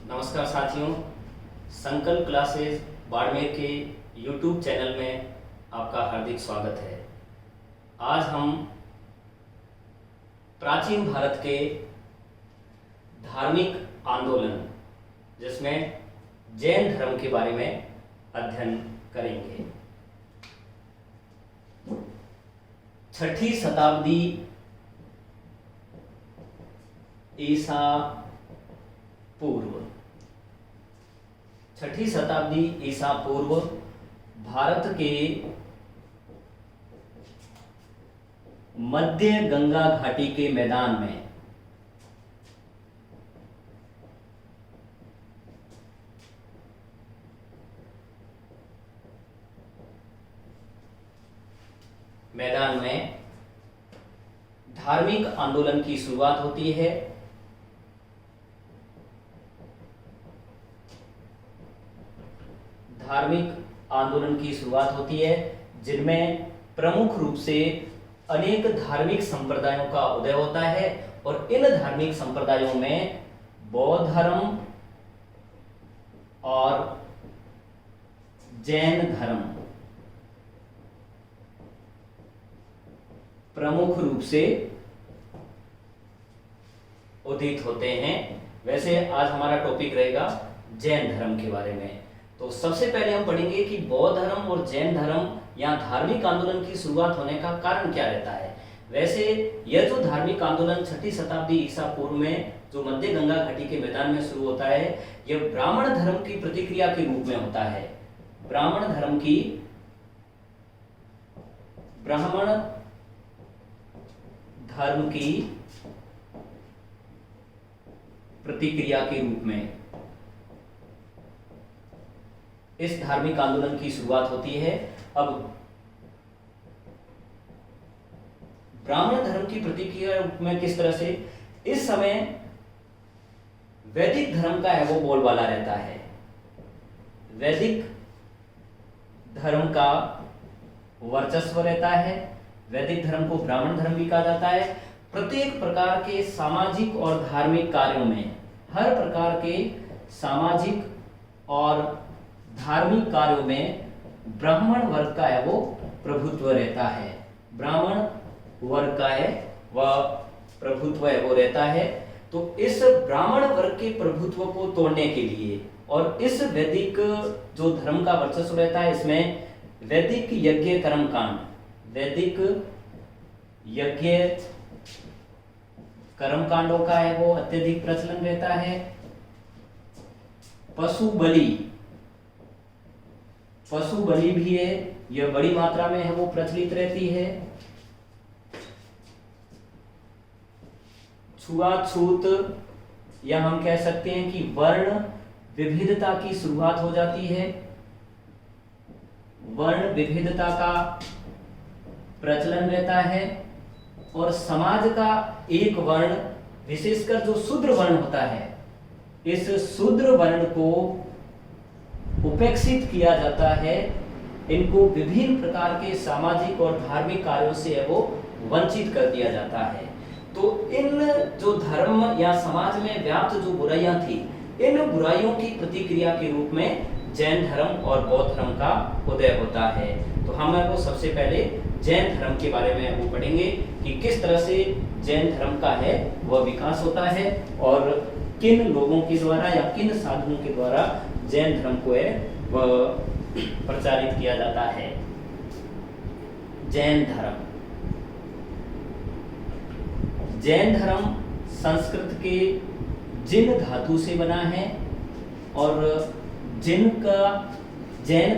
नमस्कार साथियों, संकल्प क्लासेस बाड़मेर के YouTube चैनल में आपका हार्दिक स्वागत है। आज हम प्राचीन भारत के धार्मिक आंदोलन जिसमें जैन धर्म के बारे में अध्ययन करेंगे। 6ठी शताब्दी ईसा पूर्व, 6ठी शताब्दी ईसा पूर्व भारत के मध्य गंगा घाटी के मैदान में धार्मिक आंदोलन की शुरुआत होती है। धार्मिक आंदोलन की शुरुआत होती है जिनमें प्रमुख रूप से अनेक धार्मिक संप्रदायों का उदय होता है और इन धार्मिक संप्रदायों में बौद्ध धर्म और जैन धर्म प्रमुख रूप से उदित होते हैं। वैसे आज हमारा टॉपिक रहेगा जैन धर्म के बारे में। तो सबसे पहले हम पढ़ेंगे कि बौद्ध धर्म और जैन धर्म या धार्मिक आंदोलन की शुरुआत होने का कारण क्या रहता है। वैसे यह जो धार्मिक आंदोलन 6ठी शताब्दी ईसा पूर्व में जो मध्य गंगा घाटी के मैदान में शुरू होता है, यह ब्राह्मण धर्म की प्रतिक्रिया के रूप में होता है। ब्राह्मण धर्म की प्रतिक्रिया के रूप में इस धार्मिक आंदोलन की शुरुआत होती है। अब ब्राह्मण धर्म की प्रतिक्रिया रूप में किस तरह से इस समय वैदिक धर्म का है वो बोलबाला रहता है। वैदिक धर्म का वर्चस्व रहता है। वैदिक धर्म को ब्राह्मण धर्म भी कहा जाता है। प्रत्येक प्रकार के सामाजिक और धार्मिक कार्यों में, हर प्रकार के सामाजिक और धार्मिक कार्यों में ब्राह्मण वर्ग का है वो प्रभुत्व रहता है। ब्राह्मण वर्ग का है वह प्रभुत्व है वो रहता है। तो इस ब्राह्मण वर्ग के प्रभुत्व को तोड़ने के लिए और इस वैदिक जो धर्म का वर्चस्व रहता है, इसमें वैदिक यज्ञ कर्मकांड, वैदिक यज्ञ कर्मकांडों का है वो अत्यधिक प्रचलन रहता है। पशु बलि भी है, यह बड़ी मात्रा में है वो प्रचलित रहती है। छुआछूत या हम कह सकते हैं कि वर्ण विविधता की शुरुआत हो जाती है। वर्ण विविधता का प्रचलन रहता है और समाज का एक वर्ण, विशेषकर जो शूद्र वर्ण होता है, इस शूद्र वर्ण को उपेक्षित किया जाता है। इनको विभिन्न प्रकार के सामाजिक और धार्मिक कार्यों से है वो वंचित कर दिया जाता है। तो इन जो धर्म या समाज में व्याप्त जो बुराइयां थी, इन बुराइयों की प्रतिक्रिया के रूप में जैन धर्म और बौद्ध धर्म का उदय होता है। तो हम वो सबसे पहले जैन धर्म के बारे में वो पढ़ेंगे कि किस तरह से जैन धर्म का है वह विकास होता है और किन लोगों के द्वारा या किन साधुओं के द्वारा जैन धर्म को है वह प्रचारित किया जाता है। जैन धर्म संस्कृत के जिन धातु से बना है और जैन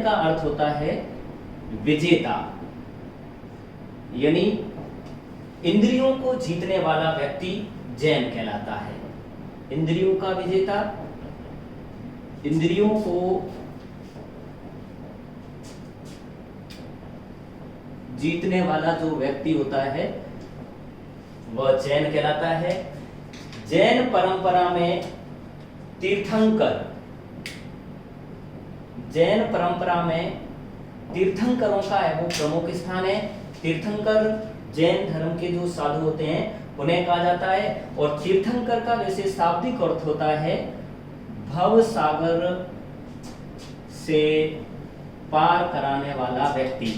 का अर्थ होता है विजेता, यानी इंद्रियों को जीतने वाला व्यक्ति जैन कहलाता है। इंद्रियों का विजेता, इंद्रियों को जीतने वाला जो व्यक्ति होता है वह जैन कहलाता है। जैन परंपरा में तीर्थंकरों का है वो प्रमुख स्थान है। तीर्थंकर जैन धर्म के जो साधु होते हैं उन्हें कहा जाता है। और तीर्थंकर का वैसे शाब्दिक अर्थ होता है भव सागर से पार कराने वाला व्यक्ति।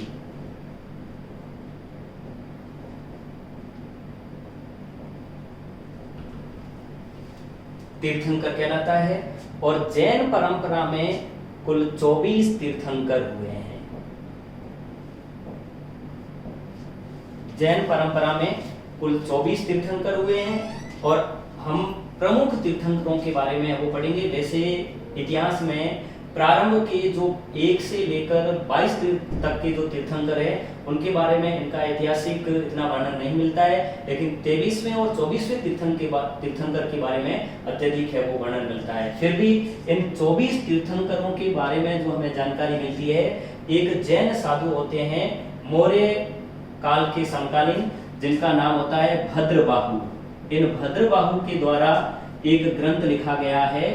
तीर्थंकर कहलाता है। और जैन परंपरा में कुल 24 तीर्थंकर हुए हैं। जैन परंपरा में कुल 24 तीर्थंकर हुए हैं। और हम प्रमुख तीर्थंकरों के बारे में वो पढ़ेंगे। जैसे इतिहास में प्रारंभ के जो 1 से लेकर 22 तक के जो तीर्थंकर हैं उनके बारे में इनका ऐतिहासिक इतना वर्णन नहीं मिलता है, लेकिन 23वें और 24वें तीर्थंकर के बारे में अत्यधिक है वो वर्णन मिलता है। फिर भी इन 24 तीर्थंकरों के बारे में जो हमें जानकारी मिलती है, एक जैन साधु होते हैं मौर्य काल के समकालीन, जिनका नाम होता है भद्रबाहु। इन भद्रबाहु के द्वारा एक ग्रंथ लिखा गया है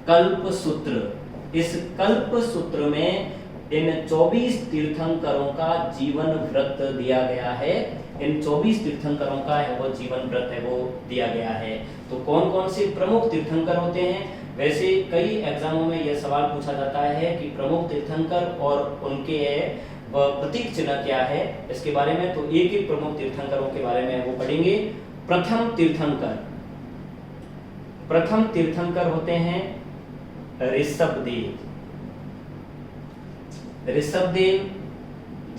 कल्प सूत्र। इस कल्प सूत्र में इन 24 तीर्थंकरों का जीवन व्रत दिया गया है। इन 24 तीर्थंकरों का है वो जीवन व्रत है वो दिया गया है। तो कौन कौन से प्रमुख तीर्थंकर होते हैं? वैसे कई एग्जामों में यह सवाल पूछा जाता है कि प्रमुख तीर्थंकर और उनके प्रतीक चिन्ह क्या है, इसके बारे में। तो एक एक प्रमुख तीर्थंकरों के बारे में वो पढ़ेंगे। प्रथम तीर्थंकर होते हैं ऋषभदेव। ऋषभदेव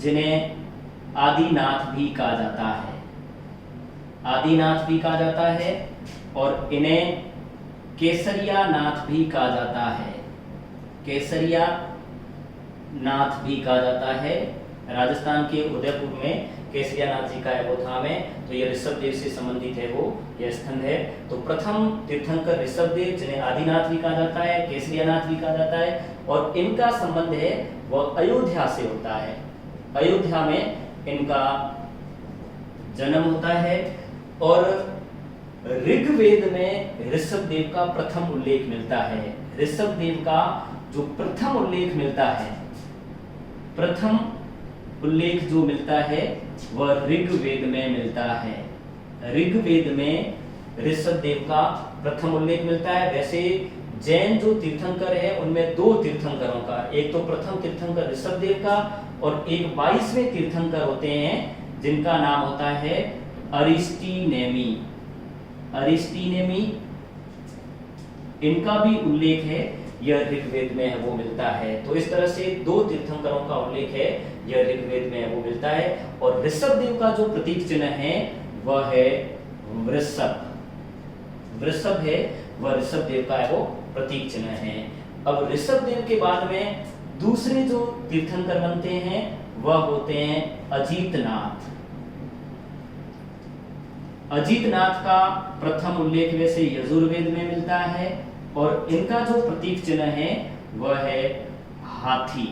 जिन्हें आदिनाथ भी कहा जाता है, आदिनाथ भी कहा जाता है, और इन्हें केसरिया नाथ भी कहा जाता है। केसरिया नाथ भी कहा जाता है। राजस्थान के उदयपुर में केसरिया नाथ जी का वो धाम है। तो ये ऋषभदेव से संबंधित है वो यह स्थल है। तो प्रथम तीर्थंकर ऋषभदेव, जिन्हें आदिनाथ भी कहा जाता है, केसरिया नाथ भी कहा जाता है, और इनका संबंध है वह अयोध्या से होता है। अयोध्या में इनका जन्म होता है। और ऋग्वेद में ऋषभदेव का प्रथम उल्लेख मिलता है। ऋषभदेव का जो प्रथम उल्लेख मिलता है, प्रथम उल्लेख जो मिलता है वह ऋग्वेद में मिलता है। ऋग्वेद में ऋषभदेव का प्रथम उल्लेख मिलता है। वैसे जैन जो तीर्थंकर है उनमें 2 तीर्थंकरों का, एक तो प्रथम तीर्थंकर ऋषभदेव का, और एक 22वें तीर्थंकर होते हैं जिनका नाम होता है अरिस्टीनेमी। अरिस्टीनेमी, इनका भी उल्लेख है, यह ऋग्वेद में है वो मिलता है। तो इस तरह से 2 तीर्थंकरों का उल्लेख है, यह ऋग्वेद में है वो मिलता है। और ऋषभदेव का जो प्रतीक चिन्ह है वह है वृषभ। वृषभ है वह ऋषभदेव का है वो प्रतीक चिन्ह है। अब ऋषभदेव के बाद में दूसरे जो तीर्थंकर बनते हैं वह होते हैं अजीतनाथ। अजीतनाथ का प्रथम उल्लेख वैसे यजुर्वेद में मिलता है, और इनका जो प्रतीक चिन्ह है वह है हाथी।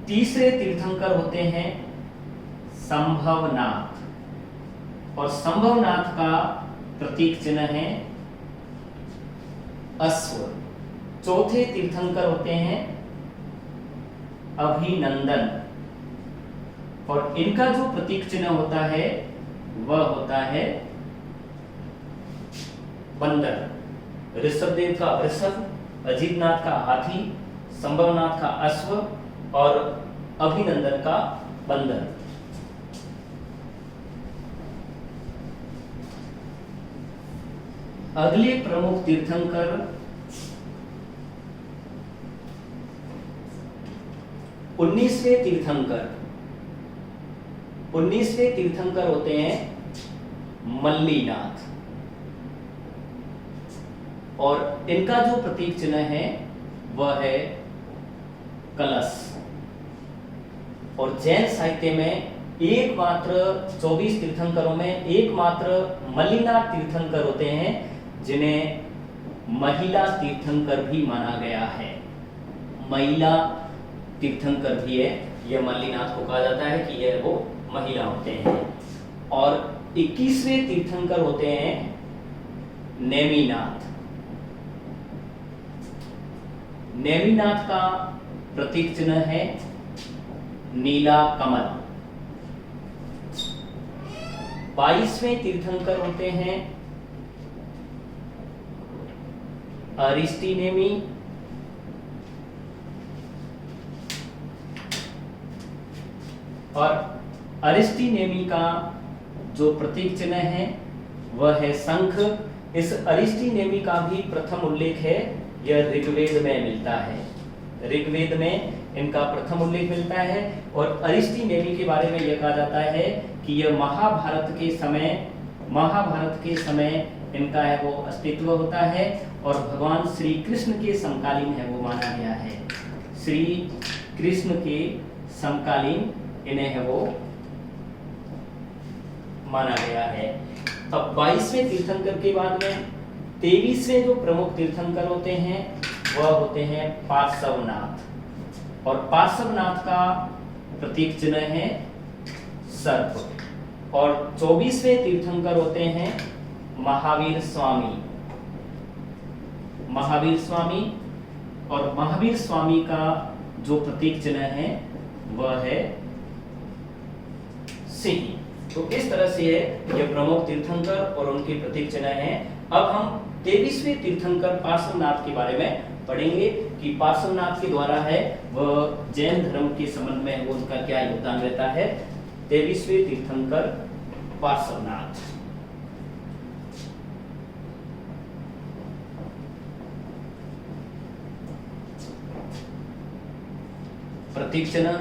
तीसरे तीर्थंकर होते हैं संभवनाथ, और संभवनाथ का प्रतीक चिन्ह है अश्व। चौथे तीर्थंकर होते हैं अभिनंदन, और इनका जो प्रतीक चिन्ह होता है वह होता है बंदर। ऋषभदेव का वृषभ, अजीतनाथ का हाथी, संभवनाथ का अश्व और अभिनंदन का बंदर। अगले प्रमुख तीर्थंकर 19वें तीर्थंकर। 19वें तीर्थंकर होते हैं मल्लीनाथ, और इनका जो प्रतीक चिन्ह है वह है कलश। और जैन साहित्य में एकमात्र 24 तीर्थंकरों में एकमात्र मल्लीनाथ तीर्थंकर होते हैं जिन्हें महिला तीर्थंकर भी माना गया है। महिला तीर्थंकर भी है, यह मल्लीनाथ को कहा जाता है कि यह वो महिला होते हैं। और 21वें तीर्थंकर होते हैं नेमिनाथ। नेमिनाथ का प्रतीक चिन्ह है नीला कमल। 22वें तीर्थंकर होते हैं अरिस्टीनेमी, और अरिस्टीनेमी का जो प्रतीक चिन्ह है वह है शंख। इस अरिस्टीनेमी का भी प्रथम उल्लेख है, यह ऋग्वेद में मिलता है। ऋग्वेद में इनका प्रथम उल्लेख मिलता है। और अरिस्टीनेमी के बारे में यह कहा जाता है कि यह महाभारत के समय इनका है वो अस्तित्व होता है, और भगवान श्री कृष्ण के समकालीन है वो माना गया है। श्री कृष्ण के समकालीन इन्हें है वो माना गया है। अब 22वें तीर्थंकर के बाद में 23वें जो प्रमुख तीर्थंकर होते हैं वह होते हैं पार्श्वनाथ, और पार्श्वनाथ का प्रतीक चिन्ह है सर्प। और 24वें तीर्थंकर होते हैं महावीर स्वामी। और महावीर स्वामी का जो प्रतीक चिन्ह है वह है सिंह। तो इस तरह से है ये प्रमुख तीर्थंकर और उनके प्रतीक चिन्ह हैं। अब हम 23वें तीर्थंकर पार्श्वनाथ के बारे में पढ़ेंगे कि पार्श्वनाथ के द्वारा है वह जैन धर्म के संबंध में वो उनका क्या योगदान रहता है। 23वें तीर्थंकर पार्श्वनाथ। प्रतीक चिन्ह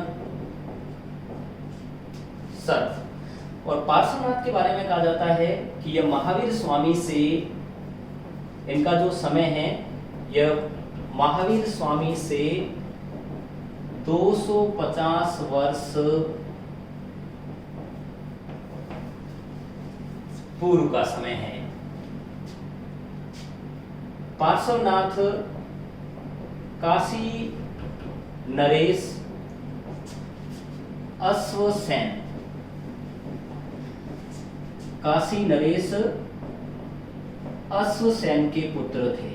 सर्प। और पार्श्वनाथ के बारे में कहा जाता है कि यह महावीर स्वामी से इनका जो समय है, यह महावीर स्वामी से 250 वर्ष पूर्व का समय है। पार्श्वनाथ काशी नरेश अश्वसेन, काशी नरेश अश्वसेन के पुत्र थे।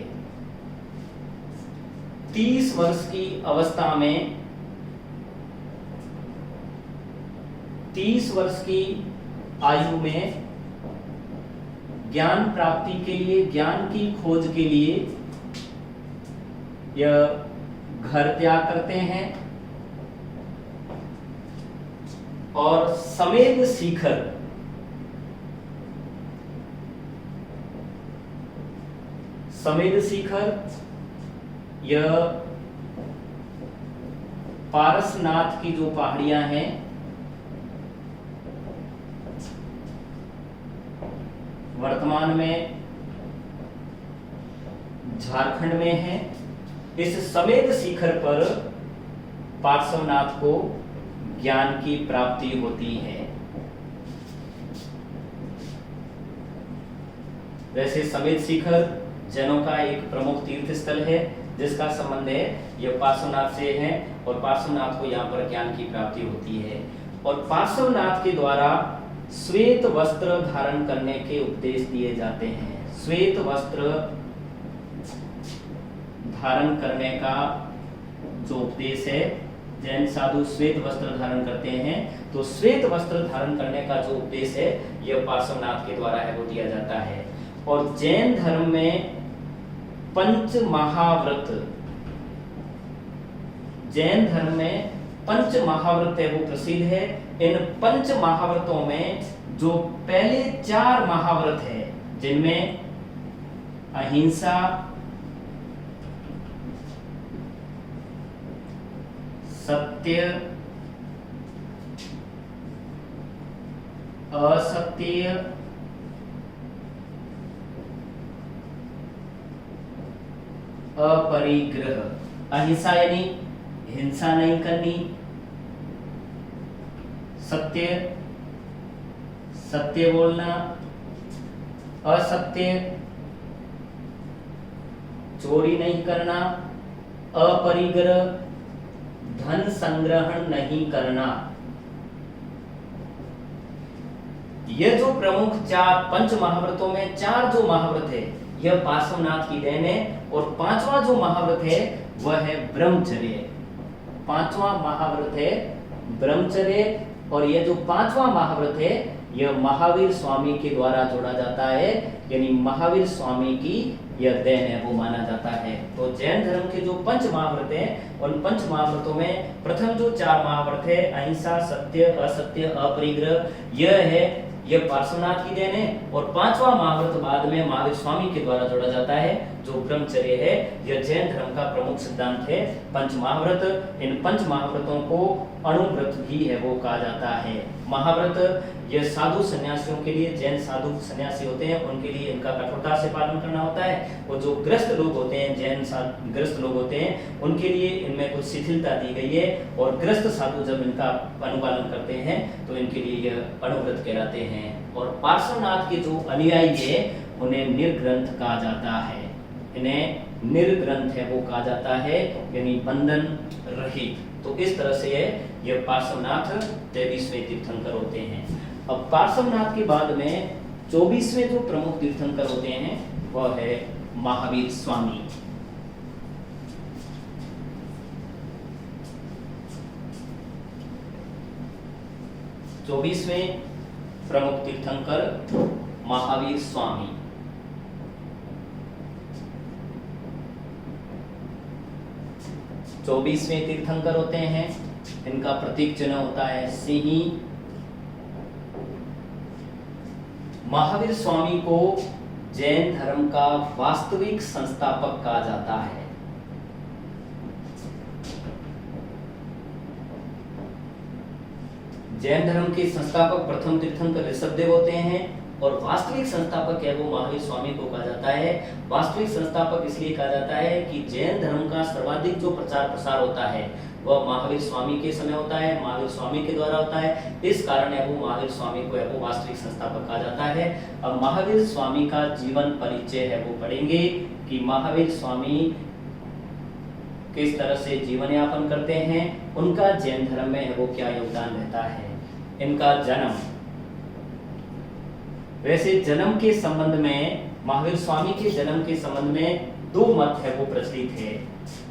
30 वर्ष की अवस्था में 30 वर्ष की आयु में ज्ञान प्राप्ति के लिए, ज्ञान की खोज के लिए यह घर त्याग करते हैं और समेध शिखर यह पारसनाथ की जो पहाड़ियां हैं वर्तमान में झारखंड में है, इस समेध शिखर पर पार्श्वनाथ को ज्ञान की प्राप्ति होती है। वैसे समेध शिखर जैनों का एक प्रमुख तीर्थ स्थल है जिसका संबंध है यह पार्श्वनाथ से है, और पार्श्वनाथ को यहाँ पर ज्ञान की प्राप्ति होती है। और पार्श्वनाथ के द्वारा श्वेत वस्त्र धारण करने के उपदेश दिए जाते हैं। श्वेत वस्त्र धारण करने का जो उपदेश है, जैन साधु श्वेत वस्त्र धारण करते हैं, तो श्वेत वस्त्र धारण करने का जो उपदेश है यह पार्श्वनाथ के द्वारा है वो दिया जाता है। और जैन धर्म में पंच महाव्रत, जैन धर्म में पंच महाव्रत है वो प्रसिद्ध है। इन पंच महाव्रतों में जो पहले 4 महाव्रत है जिनमें अहिंसा, सत्य, असत्य, अपरिग्रह। अहिंसा यानी हिंसा नहीं करनी, सत्य सत्य बोलना, असत्य चोरी नहीं करना, अपरिग्रह धन संग्रहण नहीं करना। यह जो प्रमुख 4 पंच महाव्रतों में 4 जो महाव्रत है यह पार्श्वनाथ की देन है। और 5वां जो महाव्रत है वह है ब्रह्मचर्य। 5वां महाव्रत है ब्रह्मचर्य, और यह जो 5वां महाव्रत है यह महावीर स्वामी के द्वारा जोड़ा जाता है, यानी महावीर स्वामी की यह देन है वो माना जाता है। तो जैन धर्म के जो पंच महाव्रत हैं, उन पंच महाव्रतों में प्रथम जो 4 महाव्रत है, अहिंसा, सत्य, असत्य, अपरिग्रह, यह है, यह पार्श्वनाथ की देन है। और 5वां महाव्रत बाद में महावीर स्वामी के द्वारा जोड़ा जाता है, जो ब्रह्मचर्य है। यह जैन धर्म का प्रमुख सिद्धांत है, पंच महाव्रत। इन पंच महाव्रतों को अणुव्रत भी है वो कहा जाता है। महाव्रत यह साधु सन्यासियों के लिए, जैन साधु सन्यासी होते हैं, उनके लिए इनका कठोरता से पालन करना होता है। और जो ग्रस्त लोग होते हैं, जैन ग्रस्त लोग होते हैं, उनके लिए इनमें कुछ शिथिलता दी गई है। और ग्रस्त साधु जब इनका अनुपालन करते हैं तो इनके लिए यह अणुव्रत कहलाते हैं। और पार्श्वनाथ के जो अनुयायी है उन्हें निर्ग्रंथ कहा जाता है, इन्हें निर्ग्रंथ है वो कहा जाता है, यानी बंधन रहित। तो इस तरह से यह पार्श्वनाथ 23वें तीर्थंकर होते हैं। अब पार्श्वनाथ के बाद में 24वें जो प्रमुख तीर्थंकर होते हैं वह है महावीर स्वामी। चौबीसवें प्रमुख तीर्थंकर महावीर स्वामी। चौबीसवें तीर्थंकर होते हैं, इनका प्रतीक चिन्ह होता है सिंही। महावीर स्वामी को जैन धर्म का वास्तविक संस्थापक कहा जाता है। जैन धर्म के संस्थापक प्रथम तीर्थंकर ऋषभदेव होते हैं, और वास्तविक संस्थापक है वो महावीर स्वामी को कहा जाता है। वास्तविक संस्थापक इसलिए कहा जाता है कि जैन धर्म का सर्वाधिक जो प्रचार प्रसार होता है वह महावीर स्वामी के समय होता है, महावीर स्वामी के द्वारा होता है। इस कारण है वो महावीर स्वामी को है वो वास्तविक संस्थापक कहा जाता है। अब महावीर स्वामी का जीवन परिचय है वो पढ़ेंगे कि महावीर स्वामी किस तरह से जीवन यापन करते हैं, उनका जैन धर्म में है वो क्या योगदान रहता है। इनका जन्म, वैसे जन्म के संबंध में, महावीर स्वामी के जन्म के संबंध में 2 मत है वो प्रचलित है।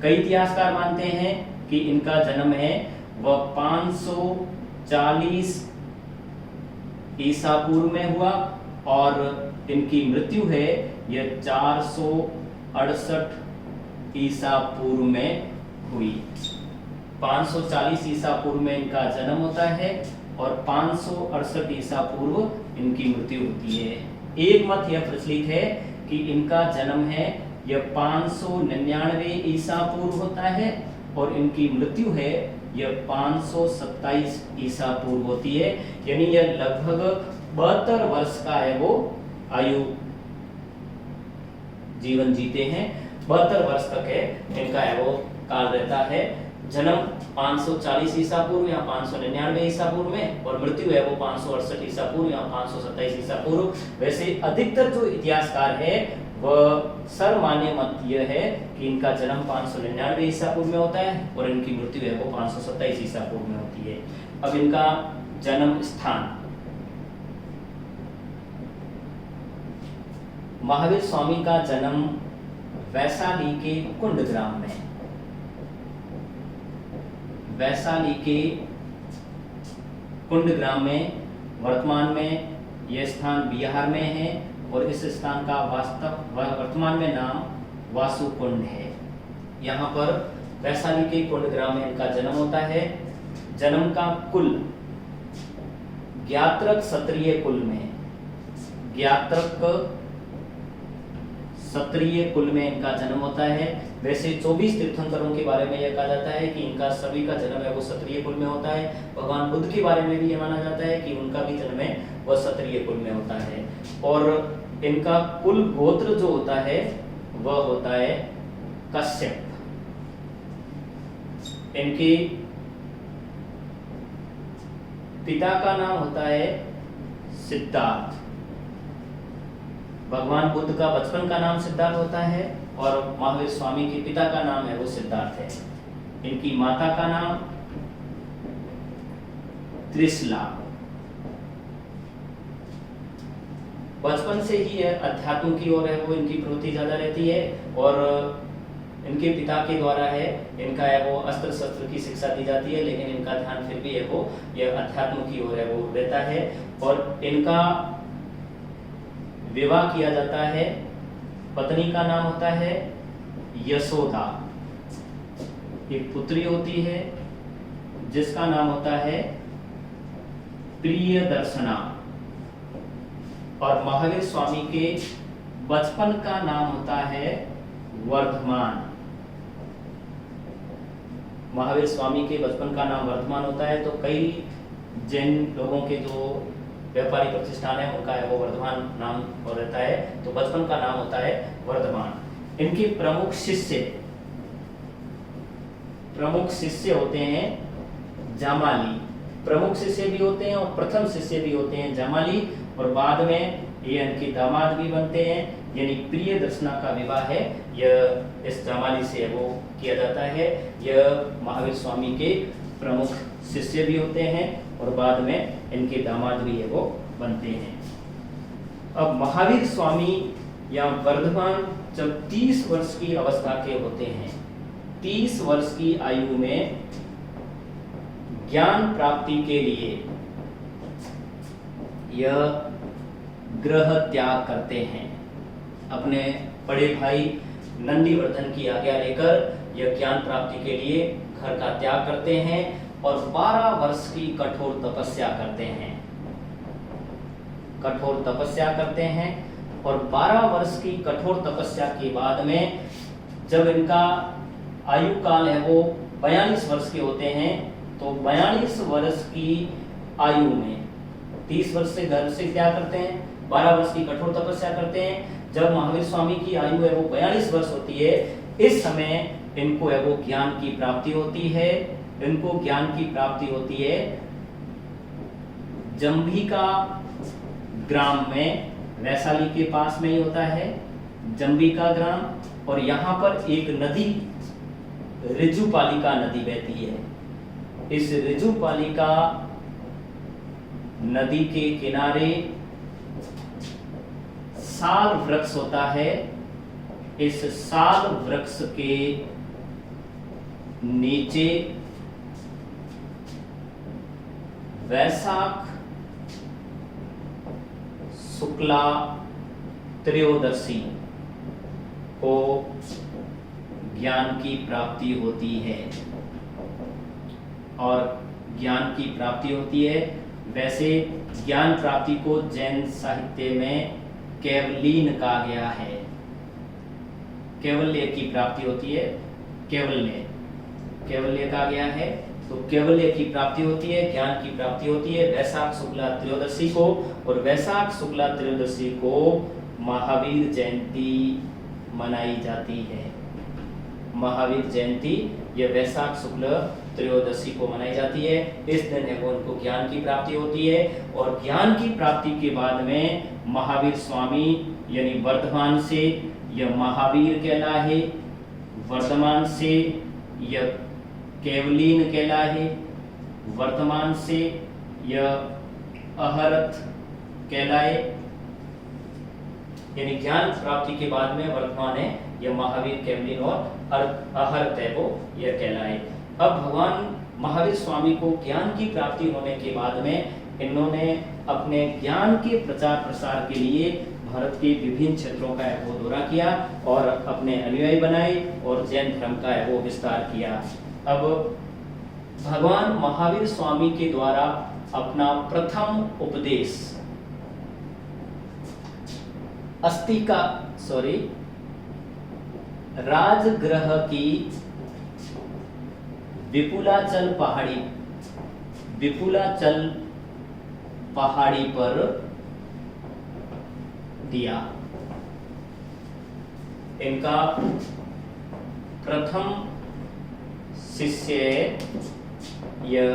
कई इतिहासकार मानते हैं कि इनका जन्म है वह 540 ईसा पूर्व में हुआ, और इनकी मृत्यु है यह 468 ईसा पूर्व में हुई। 540 ईसा पूर्व में इनका जन्म होता है और 568 ईसा पूर्व इनकी मृत्यु होती है। एक मत यह प्रचलित है कि इनका जन्म है यह 599 ईसा पूर्व होता है, और इनकी मृत्यु है यह 527 ईसा पूर्व होती है। यानी यह लगभग 72 वर्ष का है वो आयु जीवन जीते हैं। 72 वर्ष तक है इनका है वो काल रहता है। जन्म 540 ईसा पूर्व या 599 ईसा पूर्व में, और मृत्यु है वो 568 ईसा पूर्व या 527 ईसा पूर्व। वैसे अधिकतर जो इतिहासकार है वह सर्वमान्य मत यह है कि इनका जन्म 599 ईसा पूर्व में होता है और इनकी मृत्यु है वो 527 ईसा पूर्व में होती है। अब इनका जन्म स्थान, महावीर स्वामी का जन्म वैशाली के कुंड ग्राम में, वैशाली के कुंड ग्राम में, वर्तमान में यह स्थान बिहार में है, और इस स्थान का वर्तमान में नाम वासुकुंड है। यहाँ पर वैशाली के कुंड ग्राम में इनका जन्म होता है। जन्म का कुल ज्ञात्रक क्षत्रिय कुल में, ज्ञात्रक क्षत्रिय कुल में इनका जन्म होता है। वैसे 24 तीर्थंकरों के बारे में यह कहा जाता है कि इनका सभी का जन्म है वो क्षत्रिय कुल में होता है। भगवान बुद्ध के बारे में भी यह माना जाता है कि उनका भी जन्म है वह क्षत्रिय कुल में होता है। और इनका कुल गोत्र जो होता है वह होता है कश्यप। इनके पिता का नाम होता है सिद्धार्थ। भगवान बुद्ध का बचपन का नाम सिद्धार्थ होता है, और महावीर स्वामी के पिता का नाम है वो सिद्धार्थ है। इनकी माता का नाम त्रिशला। बचपन से ही अध्यात्म की ओर है वो इनकी प्रवृत्ति ज्यादा रहती है, और इनके पिता के द्वारा है, इनका है वो अस्त्र शस्त्र की शिक्षा दी जाती है, लेकिन इनका ध्यान फिर भी है वो ये अध्यात्म की ओर है वो रहता है। और इनका विवाह किया जाता है, पत्नी का नाम होता है यशोदा, एक पुत्री होती है जिसका नाम होता है प्रियदर्शना, और महावीर स्वामी के बचपन का नाम होता है वर्धमान। महावीर स्वामी के बचपन का नाम वर्धमान होता है, तो कई जैन लोगों के जो व्यापारिक प्रतिष्ठान है उनका है वो वर्धमान नाम हो रहता है, तो बचपन का नाम होता है वर्धमान। इनके प्रमुख शिष्य होते हैं जामाली, प्रमुख शिष्य भी होते हैं और प्रथम शिष्य भी होते हैं जामाली, और बाद में ये इनके दामाद भी बनते हैं, यानी प्रियदर्शना का विवाह है यह इस जामाली से वो किया जाता है। यह महावीर स्वामी के प्रमुख शिष्य भी होते हैं और बाद में इनके दामाद भी है वो बनते हैं। अब महावीर स्वामी या वर्धमान जब 30 वर्ष की अवस्था के होते हैं, 30 वर्ष की आयु में ज्ञान प्राप्ति के लिए यह गृह त्याग करते हैं। अपने बड़े भाई नंदीवर्धन की आज्ञा लेकर यह ज्ञान प्राप्ति के लिए घर का त्याग करते हैं और 12 वर्ष की कठोर तपस्या करते हैं। और 12 वर्ष की कठोर तपस्या के बाद में जब इनका आयु काल है वो 42 वर्ष के होते हैं, तो 42 वर्ष की आयु में 30 वर्ष से घर से त्याग करते हैं, 12 वर्ष की कठोर तपस्या करते हैं। जब महावीर स्वामी की आयु है वो 42 वर्ष होती है, इस समय इनको है वो ज्ञान की प्राप्ति होती है। इनको ज्ञान की प्राप्ति होती है जंभिका ग्राम में, वैशाली के पास में ही होता है जंभिका ग्राम, और यहाँ पर एक नदी ऋजुपालिका नदी बहती है। इस ऋजुपालिका नदी के किनारे साल वृक्ष होता है। इस साल वृक्ष के नीचे वैशाख शुक्ला त्रयोदशी को ज्ञान की प्राप्ति होती है। और ज्ञान की प्राप्ति होती है, वैसे ज्ञान प्राप्ति को जैन साहित्य में कैवलीन कहा गया है। कैवल्य की प्राप्ति होती है, कैवल्य कहा गया है। तो कैवल्य की प्राप्ति होती है, ज्ञान की प्राप्ति होती है वैशाख शुक्ला त्रयोदशी को, और वैशाख शुक्ला त्रयोदशी को महावीर जयंती मनाई जाती है। महावीर जयंती यह वैशाख शुक्ल त्रयोदशी को मनाई जाती है। इस दिन है वो उनको ज्ञान की प्राप्ति होती है, और ज्ञान की प्राप्ति के बाद में महावीर स्वामी यानी वर्धमान से यह महावीर कहलाए, वर्धमान से यह कैवलीन कहलाए, वर्तमान से यह अहरत कहलाए। यानी ज्ञान प्राप्ति के बाद में वर्तमान है यह महावीर, कैवलीन और अहरत है वो यह कहलाए। अब भगवान महावीर स्वामी को ज्ञान की प्राप्ति होने के बाद में इन्होंने अपने ज्ञान के प्रचार प्रसार के लिए भारत के विभिन्न क्षेत्रों का वो दौरा किया और अपने अनुयायी बनाए और जैन धर्म का वो विस्तार किया। अब भगवान महावीर स्वामी के द्वारा अपना प्रथम उपदेश राजगृह की विपुलाचल पहाड़ी पर दिया। इनका प्रथम शिष्य यह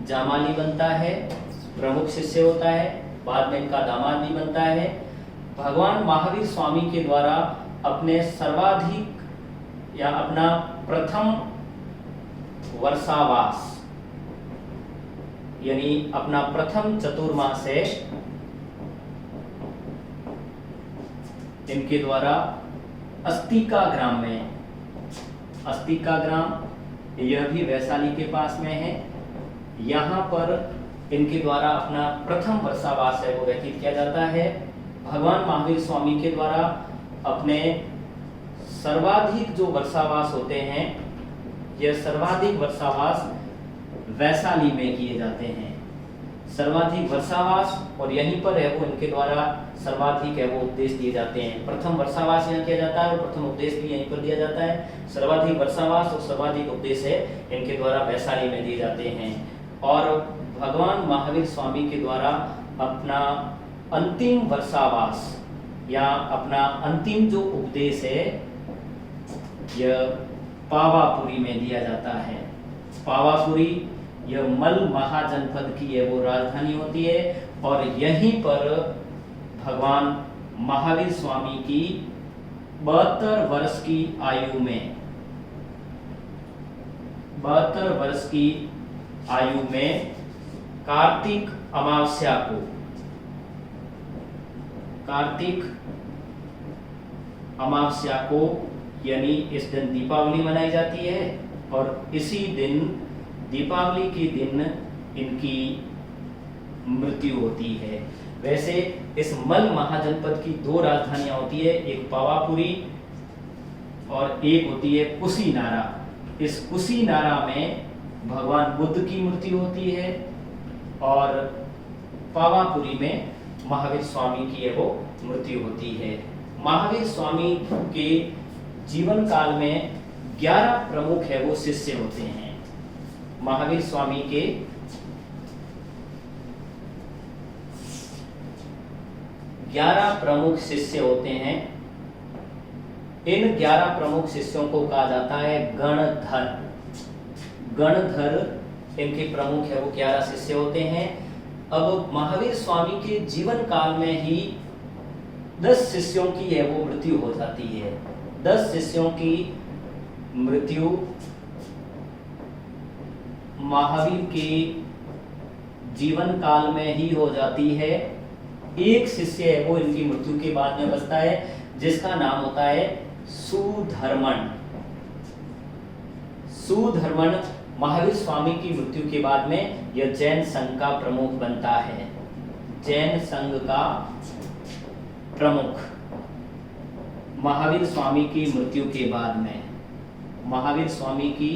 जामाली बनता है, प्रमुख शिष्य होता है, बाद में इनका दामाद भी बनता है। भगवान महावीर स्वामी के द्वारा अपने सर्वाधिक या अपना प्रथम वर्षावास यानी अपना प्रथम चतुर्मास है इनके द्वारा अस्तिका ग्राम में, अस्तिका ग्राम यह भी वैशाली के पास में है, यहाँ पर इनके द्वारा अपना प्रथम वर्षावास है वो व्यतीत किया जाता है। भगवान महावीर स्वामी के द्वारा अपने सर्वाधिक जो वर्षावास होते हैं, यह सर्वाधिक वर्षावास वैशाली में किए जाते हैं। सर्वाधिक वर्षावास और यहीं पर है वो इनके द्वारा सर्वाधिक है वो उपदेश दिए जाते हैं। प्रथम वर्षावास यहाँ किया जाता है और प्रथम उपदेश भी यहीं पर दिया जाता है। सर्वाधिक वर्षावास और सर्वाधिक उपदेश है इनके द्वारा वैशाली में दिए जाते हैं। और भगवान महावीर स्वामी के द्वारा अपना अंतिम वर्षावास या अपना अंतिम जो उपदेश है यह पावापुरी में दिया जाता है। पावापुरी यह मल महाजनपद की है वो राजधानी होती है और यहीं पर भगवान महावीर स्वामी की 72 वर्ष की आयु में, 72 वर्ष की आयु में कार्तिक अमावस्या को, कार्तिक अमावस्या को यानी इस दिन दीपावली मनाई जाती है और इसी दिन, दीपावली के दिन इनकी मृत्यु होती है। वैसे इस मल महाजनपद की 2 राजधानियां होती है, एक पावापुरी और एक होती है कुशीनारा। इस कुशीनारा में भगवान बुद्ध की मृत्यु होती है और पावापुरी में महावीर स्वामी की है वो मृत्यु होती है। महावीर स्वामी के जीवन काल में 11 प्रमुख है वो शिष्य होते हैं। महावीर स्वामी के 11 प्रमुख शिष्य होते हैं। इन 11 प्रमुख शिष्यों को कहा जाता है गणधर। गणधर इनके प्रमुख है वो 11 शिष्य होते हैं। अब महावीर स्वामी के जीवन काल में ही 10 शिष्यों की है वो मृत्यु हो जाती है। 10 शिष्यों की मृत्यु महावीर के जीवन काल में ही हो जाती है। एक शिष्य है वो इनकी मृत्यु के बाद में बचता है जिसका नाम होता है सुधर्मन। सुधर्मन महावीर स्वामी की मृत्यु के बाद में यह जैन संघ का प्रमुख बनता है। जैन संघ का प्रमुख महावीर स्वामी की मृत्यु के बाद में, महावीर स्वामी की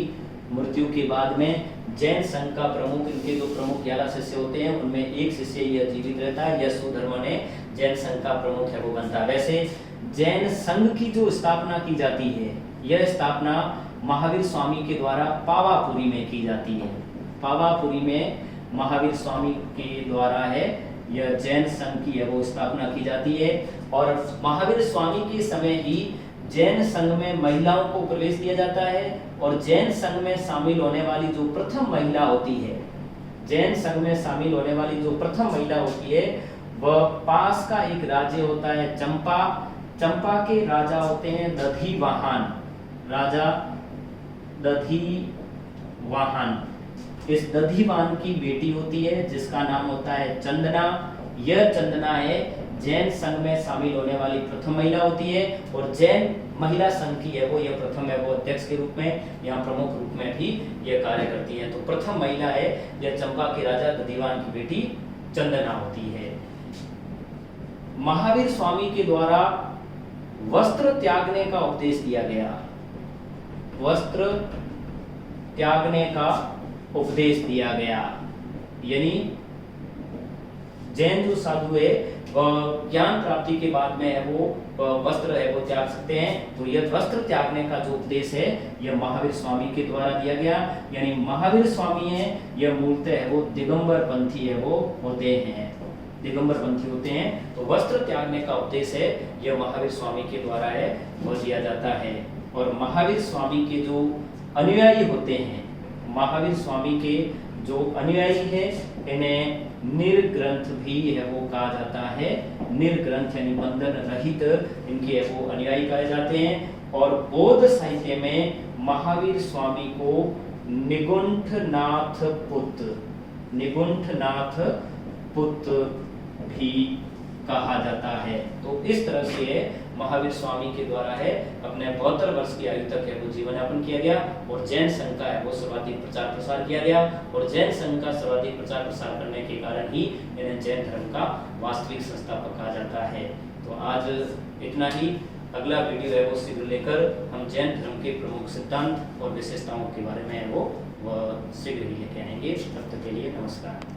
मृत्यु के बाद में जैन संघ का प्रमुख, इनके जो प्रमुख 11 शिष्य होते हैं उनमें एक शिष्य यह जीवित रहता है। यह सुधर्मन है जैन संघ का प्रमुख है वो बनता है। वैसे जैन संघ की जो स्थापना की जाती है यह स्थापना महावीर स्वामी के द्वारा पावापुरी में की जाती है। पावापुरी में महावीर स्वामी के द्वारा है यह जैन संघ की है वो स्थापना की जाती है। और महावीर स्वामी के समय ही जैन संघ में महिलाओं को प्रवेश दिया जाता है और जैन संघ में शामिल होने वाली जो प्रथम महिला होती है, जैन संघ में शामिल होने वाली जो प्रथम महिला होती है वह पास का एक राज्य होता है चंपा। चंपा के राजा होते हैं दधिवाहन, राजा दधिवाहन। इस दधिवाहन की बेटी होती है जिसका नाम होता है चंदना। यह चंदना है जैन संघ में शामिल होने वाली प्रथम महिला होती है और जैन महिला संघ की है वो यह प्रथम है वो अध्यक्ष के रूप में, यहाँ प्रमुख रूप में भी यह कार्य करती है। तो प्रथम महिला है यह चंपा के राजा दधिवाहन की बेटी चंदना होती है। महावीर स्वामी के द्वारा वस्त्र त्यागने का उपदेश दिया गया। वस्त्र त्यागने का उपदेश दिया गया यानी जैन जो साधु है वह ज्ञान प्राप्ति के बाद में है वो वस्त्र है वो त्याग सकते हैं। तो यह वस्त्र त्यागने का जो उपदेश है यह महावीर स्वामी के द्वारा दिया गया। यानी महावीर स्वामी है यह मूलतः है वो दिगंबर पंथी है वो होते हैं, दिगंबर पंथी होते हैं। तो वस्त्र त्यागने का उपदेश है यह महावीर स्वामी के द्वारा है वो दिया जाता है। और महावीर स्वामी के जो अनुयायी होते हैं, महावीर स्वामी के जो अनुयायी है इन्हें निर्ग्रंथ भी है वो कहा जाता है। निर्ग्रंथ यानी बंधन रहित इनके वो अनुयायी कहे जाते हैं। और बौद्ध साहित्य में महावीर स्वामी को निगुंठनाथ पुत्र, निगुंठनाथ पुत्र भी कहा जाता है। तो इस तरह से महावीर स्वामी के द्वारा है अपने 72 वर्ष की आयु तक है वो जीवन यापन किया गया और जैन संघ का है वो सर्वाधिक प्रचार प्रसार किया गया और जैन संघ का सर्वाधिक प्रचार प्रसार करने के कारण ही इन्हें जैन धर्म का वास्तविक संस्थापक कहा जाता है। तो आज इतना ही। अगला वीडियो है वो शीघ्र लेकर हम जैन धर्म के प्रमुख सिद्धांत और विशेषताओं के बारे में वो शीघ्र ही लेके आएंगे। तब तक के लिए नमस्कार।